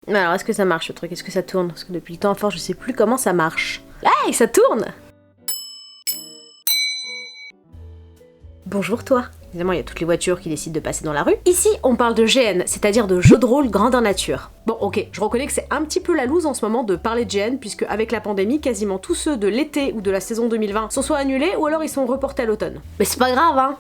Mais alors, est-ce que ça marche ce truc? Est-ce que ça tourne? Parce que depuis le temps fort, je sais plus comment ça marche. Hey, ça tourne! Bonjour toi. Évidemment, il y a toutes les voitures qui décident de passer dans la rue. Ici, on parle de GN, c'est-à-dire de jeux de rôle grandeur nature. Bon, ok, je reconnais que c'est un petit peu la loose en ce moment de parler de GN, puisque avec la pandémie, quasiment tous ceux de l'été ou de la saison 2020 sont soit annulés, ou alors ils sont reportés à l'automne. Mais c'est pas grave, hein.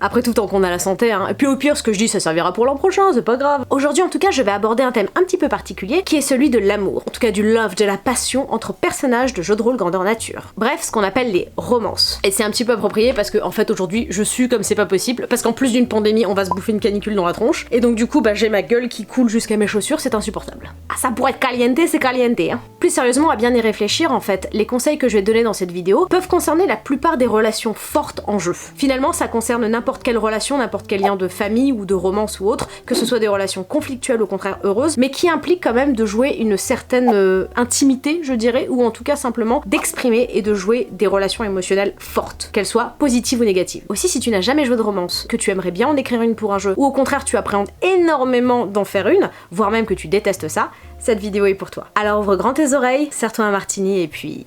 Après tout, tant qu'on a la santé, hein. Et puis au pire, ce que je dis, ça servira pour l'an prochain, c'est pas grave. Aujourd'hui, en tout cas, je vais aborder un thème un petit peu particulier, qui est celui de l'amour. En tout cas, du love, de la passion entre personnages de jeux de rôle grandeur nature. Bref, ce qu'on appelle les romances. Et c'est un petit peu approprié parce que, en fait, aujourd'hui, je sue comme c'est pas possible, parce qu'en plus d'une pandémie, on va se bouffer une canicule dans la tronche. Et donc, du coup, j'ai ma gueule qui coule jusqu'à mes chaussures, c'est insupportable. Ah, ça pourrait être caliente, c'est caliente, hein. Plus sérieusement, à bien y réfléchir, en fait, les conseils que je vais donner dans cette vidéo peuvent concerner la plupart des relations fortes en jeu. Finalement, ça concerne n'importe quelle relation, n'importe quel lien de famille ou de romance ou autre, que ce soit des relations conflictuelles ou au contraire heureuses, mais qui impliquent quand même de jouer une certaine intimité, je dirais, ou en tout cas simplement d'exprimer et de jouer des relations émotionnelles fortes, qu'elles soient positives ou négatives. Aussi, si tu n'as jamais joué de romance, que tu aimerais bien en écrire une pour un jeu, ou au contraire tu appréhendes énormément d'en faire une, voire même que tu détestes ça, cette vidéo est pour toi. Alors ouvre grand tes oreilles, serre-toi un martini et puis...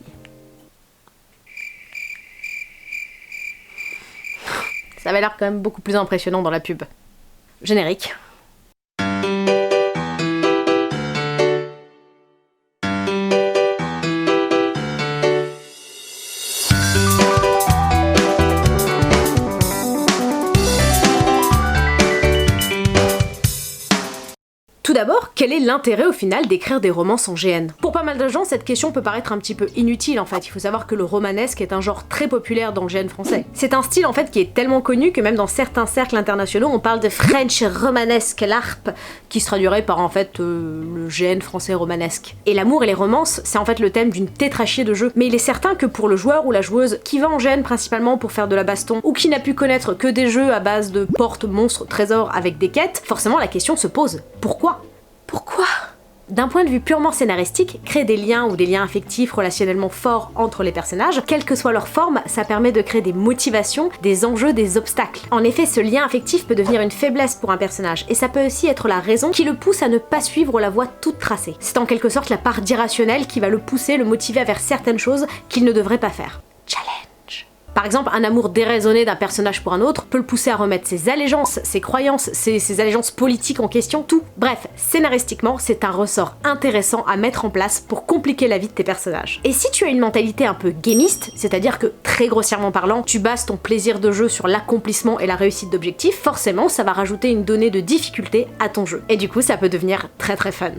Ça avait l'air quand même beaucoup plus impressionnant dans la pub. Générique. Tout d'abord, quel est l'intérêt au final d'écrire des romances en GN? Pour pas mal de gens, cette question peut paraître un petit peu inutile en fait. Il faut savoir que le romanesque est un genre très populaire dans le GN français. C'est un style en fait qui est tellement connu que même dans certains cercles internationaux, on parle de French romanesque LARP, qui se traduirait par en fait le GN français romanesque. Et l'amour et les romances, c'est en fait le thème d'une tétrachie de jeux. Mais il est certain que pour le joueur ou la joueuse qui va en GN principalement pour faire de la baston, ou qui n'a pu connaître que des jeux à base de portes, monstres, trésors avec des quêtes, forcément la question se pose. Pourquoi? Pourquoi? D'un point de vue purement scénaristique, créer des liens ou des liens affectifs relationnellement forts entre les personnages, quelle que soit leur forme, ça permet de créer des motivations, des enjeux, des obstacles. En effet, ce lien affectif peut devenir une faiblesse pour un personnage, et ça peut aussi être la raison qui le pousse à ne pas suivre la voie toute tracée. C'est en quelque sorte la part d'irrationnel qui va le pousser, le motiver vers certaines choses qu'il ne devrait pas faire. Challenge. Par exemple, un amour déraisonné d'un personnage pour un autre peut le pousser à remettre ses allégeances, ses croyances, ses allégeances politiques en question, tout. Bref, scénaristiquement, c'est un ressort intéressant à mettre en place pour compliquer la vie de tes personnages. Et si tu as une mentalité un peu gamiste, c'est-à-dire que, très grossièrement parlant, tu bases ton plaisir de jeu sur l'accomplissement et la réussite d'objectifs, forcément, ça va rajouter une donnée de difficulté à ton jeu. Et du coup, ça peut devenir très très fun.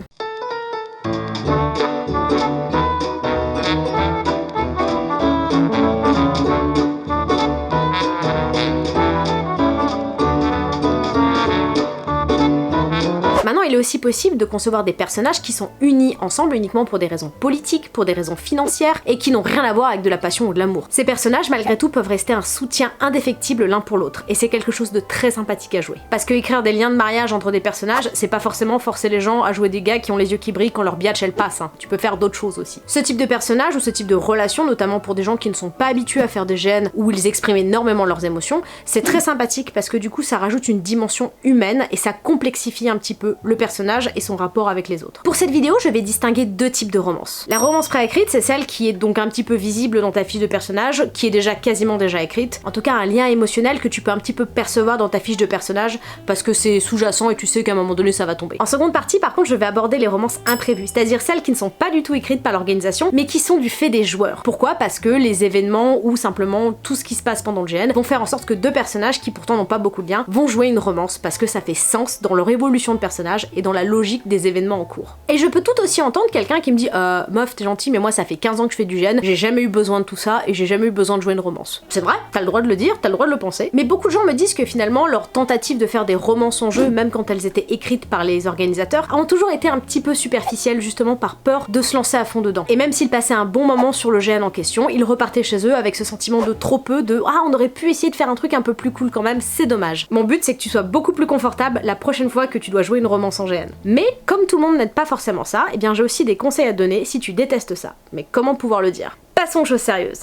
Maintenant, il est aussi possible de concevoir des personnages qui sont unis ensemble uniquement pour des raisons politiques, pour des raisons financières, et qui n'ont rien à voir avec de la passion ou de l'amour. Ces personnages, malgré tout, peuvent rester un soutien indéfectible l'un pour l'autre, et c'est quelque chose de très sympathique à jouer. Parce que écrire des liens de mariage entre des personnages, c'est pas forcément forcer les gens à jouer des gars qui ont les yeux qui brillent quand leur biatch elle passe, hein. Tu peux faire d'autres choses aussi. Ce type de personnage ou ce type de relation, notamment pour des gens qui ne sont pas habitués à faire des GN, où ils expriment énormément leurs émotions, c'est très sympathique parce que du coup ça rajoute une dimension humaine et ça complexifie un petit peu le personnage et son rapport avec les autres. Pour cette vidéo, je vais distinguer deux types de romances. La romance préécrite, c'est celle qui est donc un petit peu visible dans ta fiche de personnage, qui est déjà quasiment déjà écrite. En tout cas, un lien émotionnel que tu peux un petit peu percevoir dans ta fiche de personnage parce que c'est sous-jacent et tu sais qu'à un moment donné ça va tomber. En seconde partie, par contre, je vais aborder les romances imprévues, c'est-à-dire celles qui ne sont pas du tout écrites par l'organisation, mais qui sont du fait des joueurs. Pourquoi? Parce que les événements ou simplement tout ce qui se passe pendant le GN vont faire en sorte que deux personnages qui pourtant n'ont pas beaucoup de liens vont jouer une romance parce que ça fait sens dans leur évolution de personnage et dans la logique des événements en cours. Et je peux tout aussi entendre quelqu'un qui me dit meuf t'es gentil mais moi ça fait 15 ans que je fais du GN, j'ai jamais eu besoin de tout ça et j'ai jamais eu besoin de jouer une romance. C'est vrai, t'as le droit de le dire, t'as le droit de le penser, mais beaucoup de gens me disent que finalement leur tentative de faire des romances en jeu, même quand elles étaient écrites par les organisateurs, ont toujours été un petit peu superficielles justement par peur de se lancer à fond dedans. Et même s'ils passaient un bon moment sur le GN en question, ils repartaient chez eux avec ce sentiment de trop peu, de on aurait pu essayer de faire un truc un peu plus cool quand même, c'est dommage. Mon but c'est que tu sois beaucoup plus confortable la prochaine fois que tu dois jouer une romance en GN. Mais comme tout le monde n'aide pas forcément ça, eh bien j'ai aussi des conseils à te donner si tu détestes ça. Mais comment pouvoir le dire? Passons aux choses sérieuses.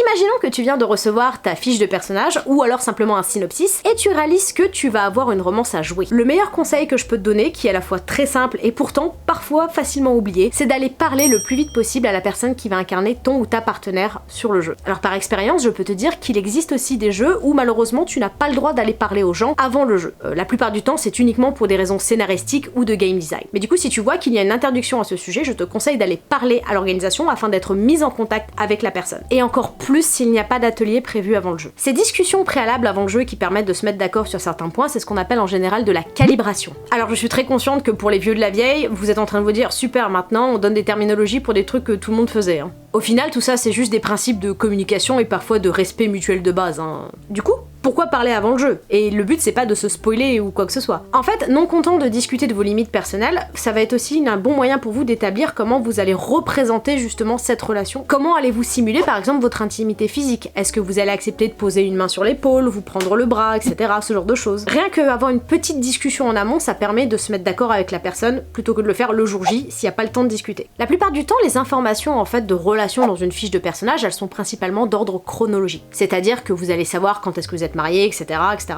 Imaginons que tu viens de recevoir ta fiche de personnage ou alors simplement un synopsis et tu réalises que tu vas avoir une romance à jouer. Le meilleur conseil que je peux te donner, qui est à la fois très simple et pourtant parfois facilement oublié, c'est d'aller parler le plus vite possible à la personne qui va incarner ton ou ta partenaire sur le jeu. Alors par expérience, je peux te dire qu'il existe aussi des jeux où malheureusement tu n'as pas le droit d'aller parler aux gens avant le jeu. La plupart du temps, c'est uniquement pour des raisons scénaristiques ou de game design. Mais du coup, si tu vois qu'il y a une interdiction à ce sujet, je te conseille d'aller parler à l'organisation afin d'être mise en contact avec la personne. Et encore plus s'il n'y a pas d'atelier prévu avant le jeu. Ces discussions préalables avant le jeu qui permettent de se mettre d'accord sur certains points, c'est ce qu'on appelle en général de la calibration. Alors je suis très consciente que pour les vieux de la vieille, vous êtes en train de vous dire super, maintenant on donne des terminologies pour des trucs que tout le monde faisait. Au final, tout ça c'est juste des principes de communication et parfois de respect mutuel de base. Du coup, pourquoi parler avant le jeu? Et le but c'est pas de se spoiler ou quoi que ce soit. En fait, non content de discuter de vos limites personnelles, ça va être aussi un bon moyen pour vous d'établir comment vous allez représenter justement cette relation. Comment allez-vous simuler par exemple votre intimité physique? Est-ce que vous allez accepter de poser une main sur l'épaule, vous prendre le bras, etc. Ce genre de choses. Rien qu'avoir une petite discussion en amont, ça permet de se mettre d'accord avec la personne plutôt que de le faire le jour J s'il n'y a pas le temps de discuter. La plupart du temps, les informations en fait de relation dans une fiche de personnage, elles sont principalement d'ordre chronologique. C'est-à-dire que vous allez savoir quand est-ce que vous êtes marié, etc.,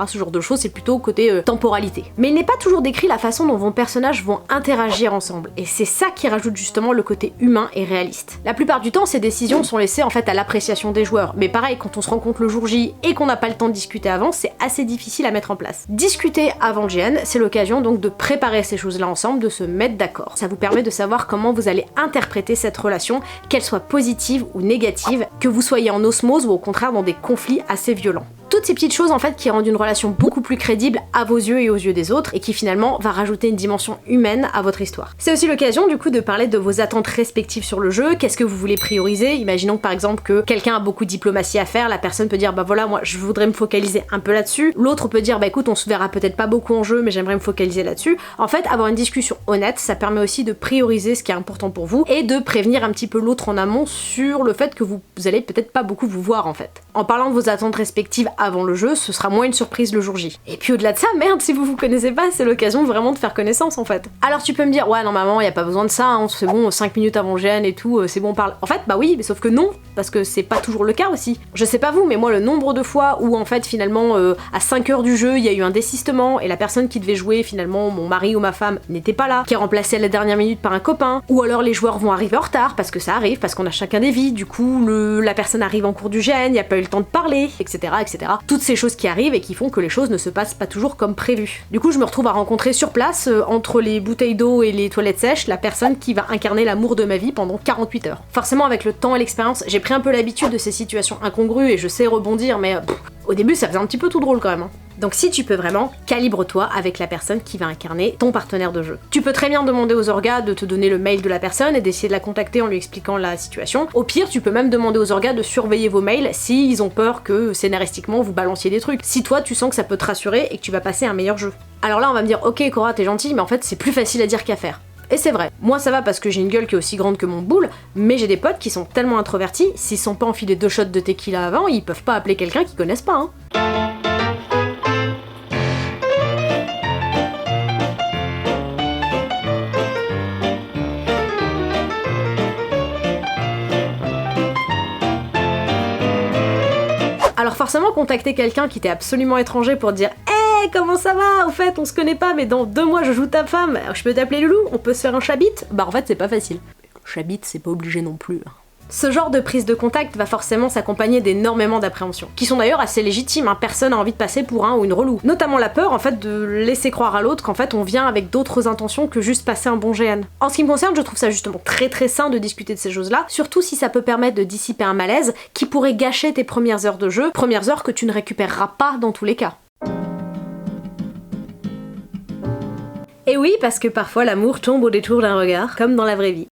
ce genre de choses, c'est plutôt côté temporalité. Mais il n'est pas toujours décrit la façon dont vos personnages vont interagir ensemble, et c'est ça qui rajoute justement le côté humain et réaliste. La plupart du temps, ces décisions sont laissées en fait à l'appréciation des joueurs, mais pareil, quand on se rencontre le jour J et qu'on n'a pas le temps de discuter avant, c'est assez difficile à mettre en place. Discuter avant le GN, c'est l'occasion donc de préparer ces choses-là ensemble, de se mettre d'accord. Ça vous permet de savoir comment vous allez interpréter cette relation, qu'elle soit positive ou négative, que vous soyez en osmose ou au contraire dans des conflits assez violents. Toutes ces petites choses en fait qui rendent une relation beaucoup plus crédible à vos yeux et aux yeux des autres et qui finalement va rajouter une dimension humaine à votre histoire. C'est aussi l'occasion du coup de parler de vos attentes respectives sur le jeu, qu'est-ce que vous voulez prioriser. Imaginons par exemple que quelqu'un a beaucoup de diplomatie à faire, la personne peut dire bah voilà moi je voudrais me focaliser un peu là-dessus, l'autre peut dire bah écoute on se verra peut-être pas beaucoup en jeu mais j'aimerais me focaliser là-dessus. En fait avoir une discussion honnête ça permet aussi de prioriser ce qui est important pour vous et de prévenir un petit peu l'autre en amont sur le fait que vous allez peut-être pas beaucoup vous voir en fait. En parlant de vos attentes respectives avant le jeu, ce sera moins une surprise le jour J. Et puis au-delà de ça, merde, si vous connaissez pas, c'est l'occasion vraiment de faire connaissance en fait. Alors tu peux me dire, ouais normalement y a pas besoin de ça, hein, c'est bon, 5 minutes avant le GN et tout, c'est bon on parle. En fait, bah oui, mais sauf que non, parce que c'est pas toujours le cas aussi. Je sais pas vous, mais moi le nombre de fois où en fait finalement à 5 heures du jeu, il y a eu un désistement et la personne qui devait jouer finalement, mon mari ou ma femme, n'était pas là, qui est remplacé à la dernière minute par un copain, ou alors les joueurs vont arriver en retard, parce que ça arrive, parce qu'on a chacun des vies, du coup la personne arrive en cours du GN, y a pas eu le temps de parler, etc. etc. Toutes ces choses qui arrivent et qui font que les choses ne se passent pas toujours comme prévu. Du coup, je me retrouve à rencontrer sur place, entre les bouteilles d'eau et les toilettes sèches, la personne qui va incarner l'amour de ma vie pendant 48 heures. Forcément, avec le temps et l'expérience, j'ai pris un peu l'habitude de ces situations incongrues et je sais rebondir, mais au début, ça faisait un petit peu tout drôle quand même. Donc si tu peux vraiment, calibre-toi avec la personne qui va incarner ton partenaire de jeu. Tu peux très bien demander aux orgas de te donner le mail de la personne et d'essayer de la contacter en lui expliquant la situation. Au pire, tu peux même demander aux orgas de surveiller vos mails s'ils ont peur que scénaristiquement vous balanciez des trucs. Si toi tu sens que ça peut te rassurer et que tu vas passer un meilleur jeu. Alors là on va me dire ok Cora t'es gentille mais en fait c'est plus facile à dire qu'à faire. Et c'est vrai, moi ça va parce que j'ai une gueule qui est aussi grande que mon boule, mais j'ai des potes qui sont tellement introvertis, s'ils sont pas enfilés 2 shots de tequila avant, ils peuvent pas appeler quelqu'un qu'ils connaissent pas, hein. Alors forcément contacter quelqu'un qui t'est absolument étranger pour dire hey, comment ça va? Au fait, on se connaît pas, mais dans 2 mois je joue ta femme, alors je peux t'appeler Loulou, on peut se faire un chabit? Bah en fait c'est pas facile. Chabit c'est pas obligé non plus. Ce genre de prise de contact va forcément s'accompagner d'énormément d'appréhensions, qui sont d'ailleurs assez légitimes, hein. Personne n'a envie de passer pour un ou une relou. Notamment la peur en fait de laisser croire à l'autre qu'en fait on vient avec d'autres intentions que juste passer un bon GN. En ce qui me concerne, je trouve ça justement très sain de discuter de ces choses-là, surtout si ça peut permettre de dissiper un malaise qui pourrait gâcher tes premières heures de jeu, premières heures que tu ne récupéreras pas dans tous les cas. Et oui, parce que parfois l'amour tombe au détour d'un regard, comme dans la vraie vie.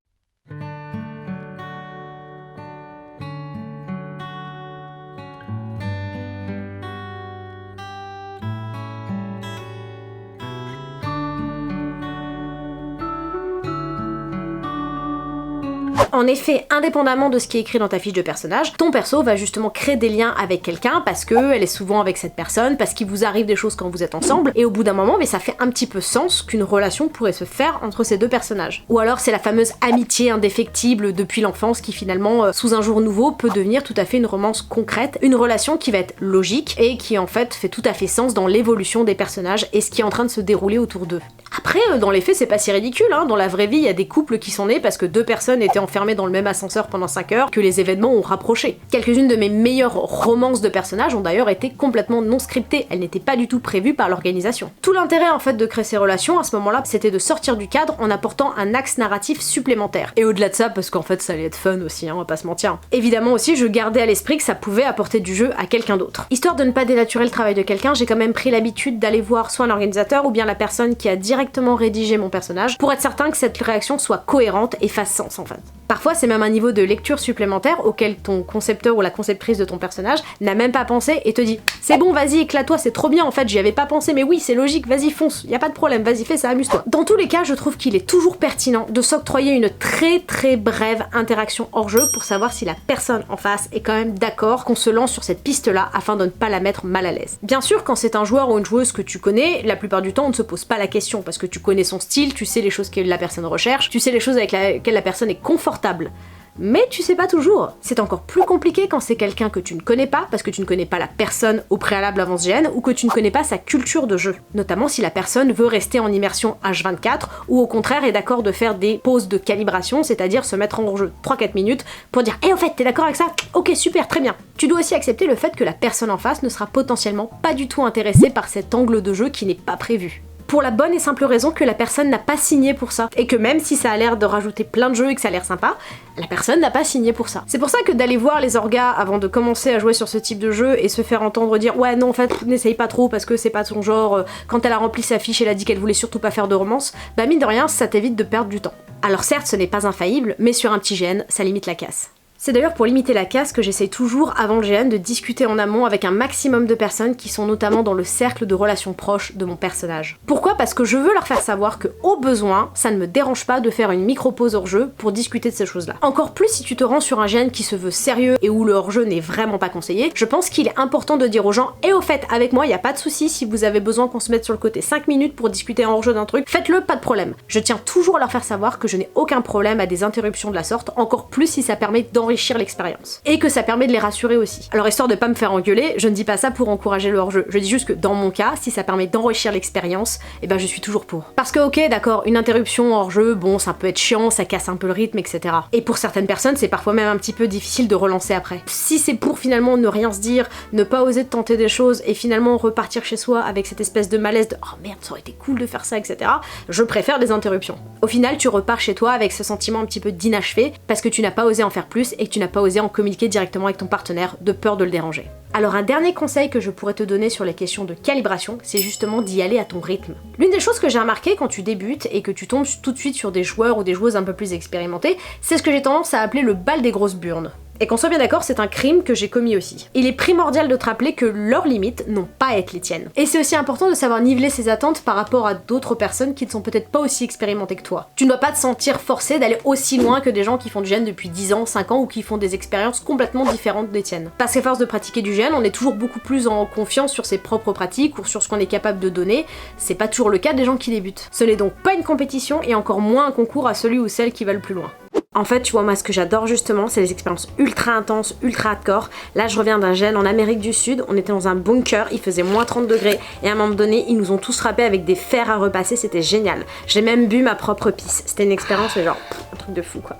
En effet, indépendamment de ce qui est écrit dans ta fiche de personnage, ton perso va justement créer des liens avec quelqu'un parce qu'elle est souvent avec cette personne, parce qu'il vous arrive des choses quand vous êtes ensemble, et au bout d'un moment, mais ça fait un petit peu sens qu'une relation pourrait se faire entre ces deux personnages. Ou alors c'est la fameuse amitié indéfectible depuis l'enfance qui finalement, sous un jour nouveau, peut devenir tout à fait une romance concrète, une relation qui va être logique et qui en fait fait tout à fait sens dans l'évolution des personnages et ce qui est en train de se dérouler autour d'eux. Après, dans les faits, c'est pas si ridicule, hein. Dans la vraie vie, il y a des couples qui sont nés parce que deux personnes étaient enfermées dans le même ascenseur pendant 5 heures, que les événements ont rapproché. Quelques-unes de mes meilleures romances de personnages ont d'ailleurs été complètement non scriptées, elles n'étaient pas du tout prévues par l'organisation. Tout l'intérêt en fait de créer ces relations à ce moment-là, c'était de sortir du cadre en apportant un axe narratif supplémentaire. Et au-delà de ça, parce qu'en fait ça allait être fun aussi, hein, on va pas se mentir. Évidemment aussi, je gardais à l'esprit que ça pouvait apporter du jeu à quelqu'un d'autre. Histoire de ne pas dénaturer le travail de quelqu'un, j'ai quand même pris l'habitude d'aller voir soit l'organisateur ou bien la personne qui a directement rédigé mon personnage pour être certain que cette réaction soit cohérente et fasse sens en fait. Parfois c'est même un niveau de lecture supplémentaire auquel ton concepteur ou la conceptrice de ton personnage n'a même pas pensé et te dit c'est bon vas-y éclate-toi, c'est trop bien en fait, j'y avais pas pensé mais oui c'est logique, vas-y fonce, y a pas de problème, vas-y fais ça, amuse-toi. Dans tous les cas je trouve qu'il est toujours pertinent de s'octroyer une très brève interaction hors jeu pour savoir si la personne en face est quand même d'accord qu'on se lance sur cette piste là afin de ne pas la mettre mal à l'aise. Bien sûr quand c'est un joueur ou une joueuse que tu connais, la plupart du temps on ne se pose pas la question parce que tu connais son style, tu sais les choses que la personne recherche, tu sais les choses avec lesquelles la personne est confortable. Mais tu sais pas toujours. C'est encore plus compliqué quand c'est quelqu'un que tu ne connais pas, parce que tu ne connais pas la personne au préalable avant ce GN, ou que tu ne connais pas sa culture de jeu. Notamment si la personne veut rester en immersion H24, ou au contraire est d'accord de faire des pauses de calibration, c'est-à-dire se mettre en jeu 3-4 minutes pour dire « Eh, au fait, t'es d'accord avec ça? Ok, super, très bien ». Tu dois aussi accepter le fait que la personne en face ne sera potentiellement pas du tout intéressée par cet angle de jeu qui n'est pas prévu. Pour la bonne et simple raison que la personne n'a pas signé pour ça. Et que même si ça a l'air de rajouter plein de jeux et que ça a l'air sympa, la personne n'a pas signé pour ça. C'est pour ça que d'aller voir les orgas avant de commencer à jouer sur ce type de jeu et se faire entendre dire ouais non en fait n'essaye pas trop parce que c'est pas ton genre, quand elle a rempli sa fiche elle a dit qu'elle voulait surtout pas faire de romance, bah mine de rien ça t'évite de perdre du temps. Alors certes ce n'est pas infaillible, mais sur un petit GN ça limite la casse. C'est d'ailleurs pour limiter la casse que j'essaye toujours avant le GN de discuter en amont avec un maximum de personnes qui sont notamment dans le cercle de relations proches de mon personnage. Pourquoi? Parce que je veux leur faire savoir que au besoin, ça ne me dérange pas de faire une micro-pause hors-jeu pour discuter de ces choses-là. Encore plus si tu te rends sur un GN qui se veut sérieux et où le hors-jeu n'est vraiment pas conseillé, je pense qu'il est important de dire aux gens « Et au fait, avec moi, il n'y a pas de souci si vous avez besoin qu'on se mette sur le côté 5 minutes pour discuter en hors-jeu d'un truc, faites-le, pas de problème. » Je tiens toujours à leur faire savoir que je n'ai aucun problème à des interruptions de la sorte, encore plus si ça permet d'enrichir l'expérience. Et que ça permet de les rassurer aussi. Alors histoire de pas me faire engueuler, je ne dis pas ça pour encourager le hors-jeu, je dis juste que dans mon cas, si ça permet d'enrichir l'expérience, et ben je suis toujours pour. Parce que ok d'accord, une interruption hors-jeu, bon ça peut être chiant, ça casse un peu le rythme, etc. Et pour certaines personnes, c'est parfois même un petit peu difficile de relancer après. Si c'est pour finalement ne rien se dire, ne pas oser de tenter des choses, et finalement repartir chez soi avec cette espèce de malaise de « Oh merde, ça aurait été cool de faire ça, etc. » Je préfère des interruptions. Au final, tu repars chez toi avec ce sentiment un petit peu d'inachevé, parce que tu n'as pas osé en faire plus, et que tu n'as pas osé en communiquer directement avec ton partenaire de peur de le déranger. Alors un dernier conseil que je pourrais te donner sur les questions de calibration, c'est justement d'y aller à ton rythme. L'une des choses que j'ai remarqué quand tu débutes et que tu tombes tout de suite sur des joueurs ou des joueuses un peu plus expérimentés, c'est ce que j'ai tendance à appeler le bal des grosses burnes. Et qu'on soit bien d'accord, c'est un crime que j'ai commis aussi. Il est primordial de te rappeler que leurs limites n'ont pas à être les tiennes. Et c'est aussi important de savoir niveler ses attentes par rapport à d'autres personnes qui ne sont peut-être pas aussi expérimentées que toi. Tu ne dois pas te sentir forcé d'aller aussi loin que des gens qui font du GN depuis 10 ans, 5 ans ou qui font des expériences complètement différentes des tiennes. Parce qu'à force de pratiquer du GN, on est toujours beaucoup plus en confiance sur ses propres pratiques ou sur ce qu'on est capable de donner. C'est pas toujours le cas des gens qui débutent. Ce n'est donc pas une compétition et encore moins un concours à celui ou celle qui va le plus loin. En fait, tu vois, moi, ce que j'adore justement, c'est les expériences ultra intenses, ultra hardcore. Là, je reviens d'un GN en Amérique du Sud, on était dans un bunker, il faisait moins 30 degrés, et à un moment donné, ils nous ont tous frappés avec des fers à repasser, c'était génial. J'ai même bu ma propre pisse. C'était une expérience, mais genre, un truc de fou, quoi.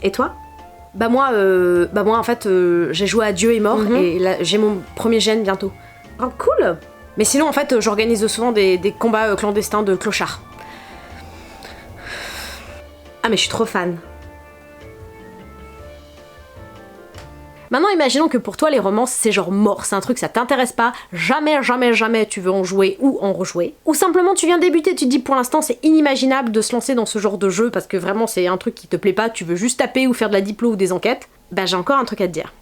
Et toi? Bah moi, en fait, j'ai joué à Dieu est mort, et là, j'ai mon premier GN bientôt. Oh, cool! Mais sinon, en fait, j'organise souvent des combats clandestins de clochards. Ah, mais je suis trop fan. Maintenant, imaginons que pour toi, les romances, c'est genre mort, c'est un truc, ça t'intéresse pas, jamais tu veux en jouer ou en rejouer. Ou simplement, tu viens débuter, tu te dis pour l'instant, c'est inimaginable de se lancer dans ce genre de jeu parce que vraiment, c'est un truc qui te plaît pas, tu veux juste taper ou faire de la diplo ou des enquêtes. Bah, j'ai encore un truc à te dire.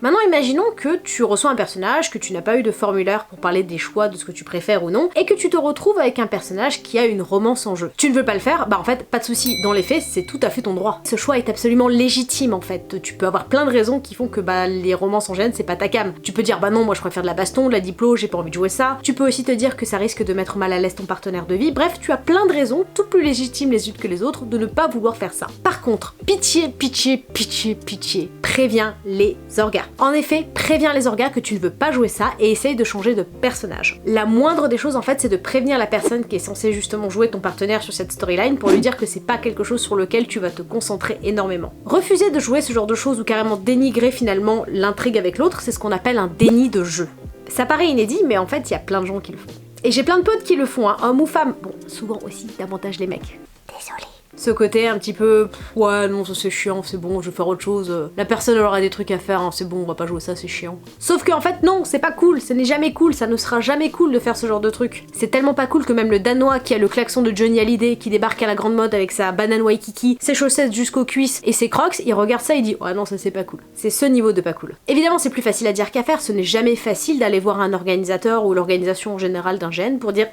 Maintenant imaginons que tu reçois un personnage, que tu n'as pas eu de formulaire pour parler des choix de ce que tu préfères ou non, et que tu te retrouves avec un personnage qui a une romance en jeu. Tu ne veux pas le faire, bah en fait pas de souci, dans les faits c'est tout à fait ton droit. Ce choix est absolument légitime en fait, tu peux avoir plein de raisons qui font que bah les romances en gène c'est pas ta cam. Tu peux dire bah non moi je préfère de la baston, de la diplo, j'ai pas envie de jouer ça. Tu peux aussi te dire que ça risque de mettre mal à l'aise ton partenaire de vie, bref tu as plein de raisons, toutes plus légitimes les unes que les autres, de ne pas vouloir faire ça. Par contre, pitié, pitié, pitié, pitié, préviens les orgas. En effet, préviens les orgas que tu ne veux pas jouer ça et essaye de changer de personnage. La moindre des choses en fait c'est de prévenir la personne qui est censée justement jouer ton partenaire sur cette storyline pour lui dire que c'est pas quelque chose sur lequel tu vas te concentrer énormément. Refuser de jouer ce genre de choses ou carrément dénigrer finalement l'intrigue avec l'autre, c'est ce qu'on appelle un déni de jeu. Ça paraît inédit mais en fait il y a plein de gens qui le font. Et j'ai plein de potes qui le font, hein, hommes ou femmes. Bon, souvent aussi davantage les mecs. Désolée. Ce côté un petit peu, ouais non ça c'est chiant, c'est bon, je vais faire autre chose, la personne elle aura des trucs à faire, hein, c'est bon, on va pas jouer ça, c'est chiant. Sauf qu'en fait non, c'est pas cool, ce n'est jamais cool, ça ne sera jamais cool de faire ce genre de truc. C'est tellement pas cool que même le Danois qui a le klaxon de Johnny Hallyday, qui débarque à la grande mode avec sa banane waikiki, ses chaussettes jusqu'aux cuisses et ses crocs, il regarde ça et dit ouais non ça c'est pas cool. C'est ce niveau de pas cool. Évidemment c'est plus facile à dire qu'à faire, ce n'est jamais facile d'aller voir un organisateur ou l'organisation en général d'un gène pour dire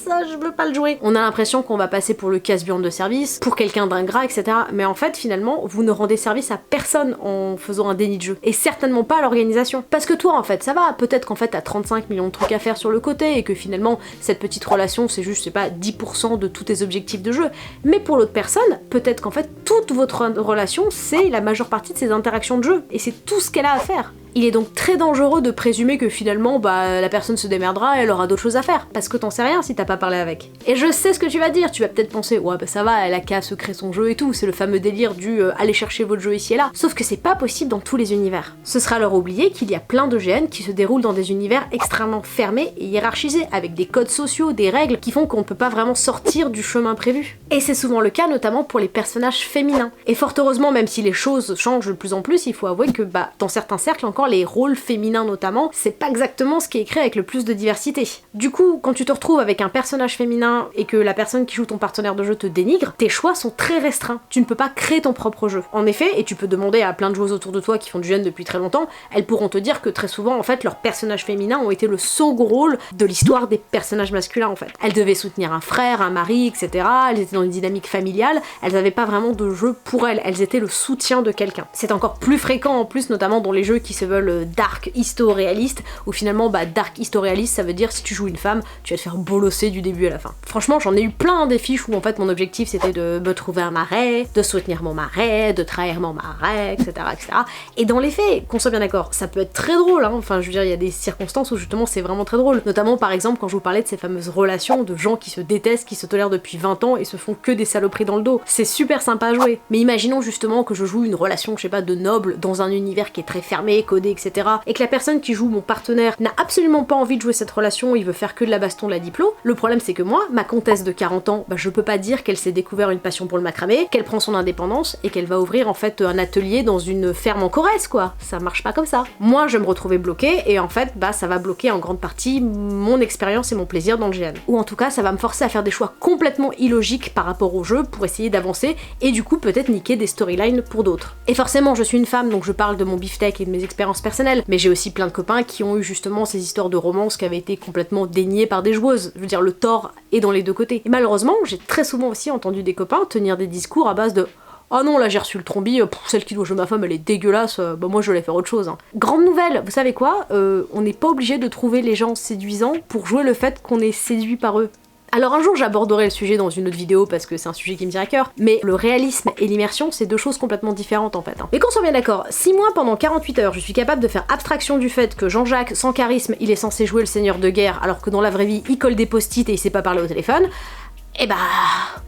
ça je veux pas le jouer. On a l'impression qu'on va passer pour le casse-burne de service, pour quelqu'un d'ingrat, etc. Mais en fait, finalement, vous ne rendez service à personne en faisant un déni de jeu. Et certainement pas à l'organisation. Parce que toi, en fait, ça va. Peut-être qu'en fait, t'as 35 millions de trucs à faire sur le côté et que finalement, cette petite relation, c'est juste, je sais pas, 10% de tous tes objectifs de jeu. Mais pour l'autre personne, peut-être qu'en fait, toute votre relation, c'est la majeure partie de ses interactions de jeu. Et c'est tout ce qu'elle a à faire. Il est donc très dangereux de présumer que finalement, bah, la personne se démerdera et elle aura d'autres choses à faire. Parce que t'en sais rien si t'as pas parlé avec. Et je sais ce que tu vas dire, tu vas peut-être penser, ouais bah ça va, elle a qu'à se créer son jeu et tout, c'est le fameux délire du aller chercher votre jeu ici et là. Sauf que c'est pas possible dans tous les univers. Ce sera leur oublier qu'il y a plein de GN qui se déroulent dans des univers extrêmement fermés et hiérarchisés, avec des codes sociaux, des règles qui font qu'on ne peut pas vraiment sortir du chemin prévu. Et c'est souvent le cas notamment pour les personnages féminins. Et fort heureusement, même si les choses changent de plus en plus, il faut avouer que bah dans certains cercles encore, les rôles féminins notamment, c'est pas exactement ce qui est écrit avec le plus de diversité. Du coup, quand tu te retrouves avec un personnage féminin et que la personne qui joue ton partenaire de jeu te dénigre, tes choix sont très restreints. Tu ne peux pas créer ton propre jeu. En effet, et tu peux demander à plein de joueuses autour de toi qui font du gène depuis très longtemps, elles pourront te dire que très souvent, en fait, leurs personnages féminins ont été le second rôle de l'histoire des personnages masculins, en fait. Elles devaient soutenir un frère, un mari, etc. Elles étaient dans une dynamique familiale, elles avaient pas vraiment de jeu pour elles étaient le soutien de quelqu'un. C'est encore plus fréquent en plus, notamment dans les jeux qui se veulent dark histo-réaliste, où finalement bah dark histo-réaliste ça veut dire si tu joues une femme, tu vas te faire bolosser du début à la fin. Franchement j'en ai eu plein des fiches où en fait mon objectif c'était de me trouver un marais, de soutenir mon marais, de trahir mon marais, etc. etc. Et dans les faits, qu'on soit bien d'accord, ça peut être très drôle, hein. Enfin je veux dire il y a des circonstances où justement c'est vraiment très drôle, notamment par exemple quand je vous parlais de ces fameuses relations de gens qui se détestent, qui se tolèrent depuis 20 ans et se font que des saloperies dans le dos. C'est super sympa à jouer. Mais imaginons justement que je joue une relation, je sais pas, de noble dans un univers qui est très fermé, codé, etc. et que la personne qui joue mon partenaire n'a absolument pas envie de jouer cette relation, il veut faire que de la baston, de la diplo. Le problème c'est que moi, ma comtesse de 40 ans, bah je peux pas dire qu'elle s'est découvert une passion pour le macramé, qu'elle prend son indépendance et qu'elle va ouvrir en fait un atelier dans une ferme en Corrèze quoi. Ça marche pas comme ça. Moi je vais me retrouver bloquée et en fait bah ça va bloquer en grande partie mon expérience et mon plaisir dans le GN. Ou en tout cas ça va me forcer à faire des choix complètement illogiques par rapport au jeu pour essayer d'avancer et du coup peut-être niquer des storylines pour d'autres. Et forcément je suis une femme donc je parle de mon beefsteak et de mes expériences personnelles, mais j'ai aussi plein de copains qui ont eu justement ces histoires de romance qui avaient été complètement déniées par des joueuses. Je veux dire, le tort est dans les deux côtés. Et malheureusement, j'ai très souvent aussi entendu des copains tenir des discours à base de « Ah non, là j'ai reçu le trombi, celle qui doit jouer ma femme elle est dégueulasse, bah moi je vais faire autre chose. Hein. » Grande nouvelle, vous savez quoi, on n'est pas obligé de trouver les gens séduisants pour jouer le fait qu'on est séduit par eux. Alors un jour j'aborderai le sujet dans une autre vidéo parce que c'est un sujet qui me tient à cœur, mais le réalisme et l'immersion c'est deux choses complètement différentes en fait. Hein. Mais qu'on soit bien d'accord, si moi pendant 48 heures je suis capable de faire abstraction du fait que Jean-Jacques sans charisme il est censé jouer le seigneur de guerre alors que dans la vraie vie il colle des post-it et il sait pas parler au téléphone, eh bah,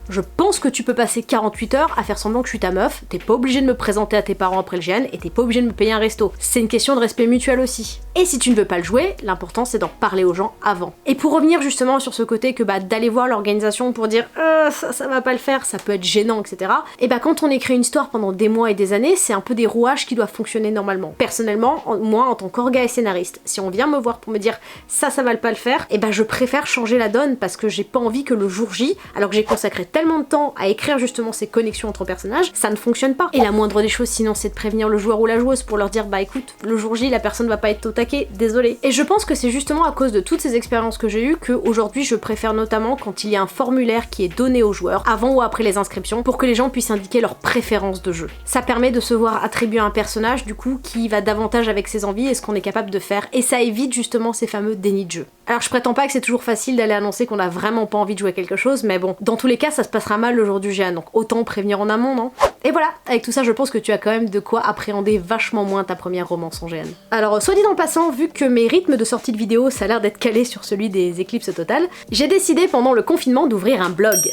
je pense que tu peux passer 48 heures à faire semblant que je suis ta meuf, t'es pas obligé de me présenter à tes parents après le GN et t'es pas obligé de me payer un resto. C'est une question de respect mutuel aussi. Et si tu ne veux pas le jouer, l'important c'est d'en parler aux gens avant. Et pour revenir justement sur ce côté que d'aller voir l'organisation pour dire ça va pas le faire, ça peut être gênant, etc. Et quand on écrit une histoire pendant des mois et des années, c'est un peu des rouages qui doivent fonctionner normalement. Personnellement, moi en tant qu'orga et scénariste, si on vient me voir pour me dire ça va pas le faire, je préfère changer la donne parce que j'ai pas envie que le jour J, alors que j'ai consacré tellement de temps à écrire justement ces connexions entre personnages, ça ne fonctionne pas. Et la moindre des choses sinon c'est de prévenir le joueur ou la joueuse pour leur dire écoute, le jour J la personne va pas être au taquet, désolé. Et je pense que c'est justement à cause de toutes ces expériences que j'ai eues qu'aujourd'hui je préfère notamment quand il y a un formulaire qui est donné aux joueurs avant ou après les inscriptions pour que les gens puissent indiquer leurs préférences de jeu. Ça permet de se voir attribuer un personnage du coup qui va davantage avec ses envies et ce qu'on est capable de faire, et ça évite justement ces fameux dénis de jeu. Alors je prétends pas que c'est toujours facile d'aller annoncer qu'on a vraiment pas envie de jouer quelque chose, mais bon, dans tous les cas ça se passera mal le jour du GN, donc autant prévenir en amont, non? Et voilà, avec tout ça je pense que tu as quand même de quoi appréhender vachement moins ta première romance en GN. Alors soit dit en passant, vu que mes rythmes de sortie de vidéo ça a l'air d'être calé sur celui des éclipses totales, j'ai décidé pendant le confinement d'ouvrir un blog.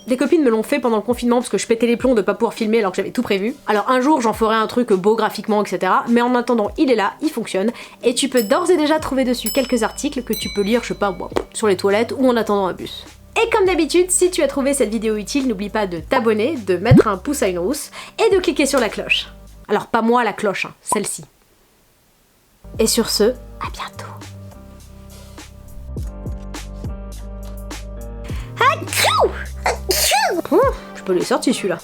Des copines me l'ont fait pendant le confinement parce que je pétais les plombs de pas pouvoir filmer alors que j'avais tout prévu. Alors un jour j'en ferai un truc beau graphiquement, etc. Mais en attendant il est là, il fonctionne, et tu peux d'ores et déjà trouver dessus quelques articles que tu peux lire, je sais pas, sur les toilettes ou en attendant un bus. Et comme d'habitude, si tu as trouvé cette vidéo utile, n'oublie pas de t'abonner, de mettre un pouce à une rousse, et de cliquer sur la cloche. Alors pas moi la cloche, celle-ci. Et sur ce, à bientôt. Je peux les sortir celui-là.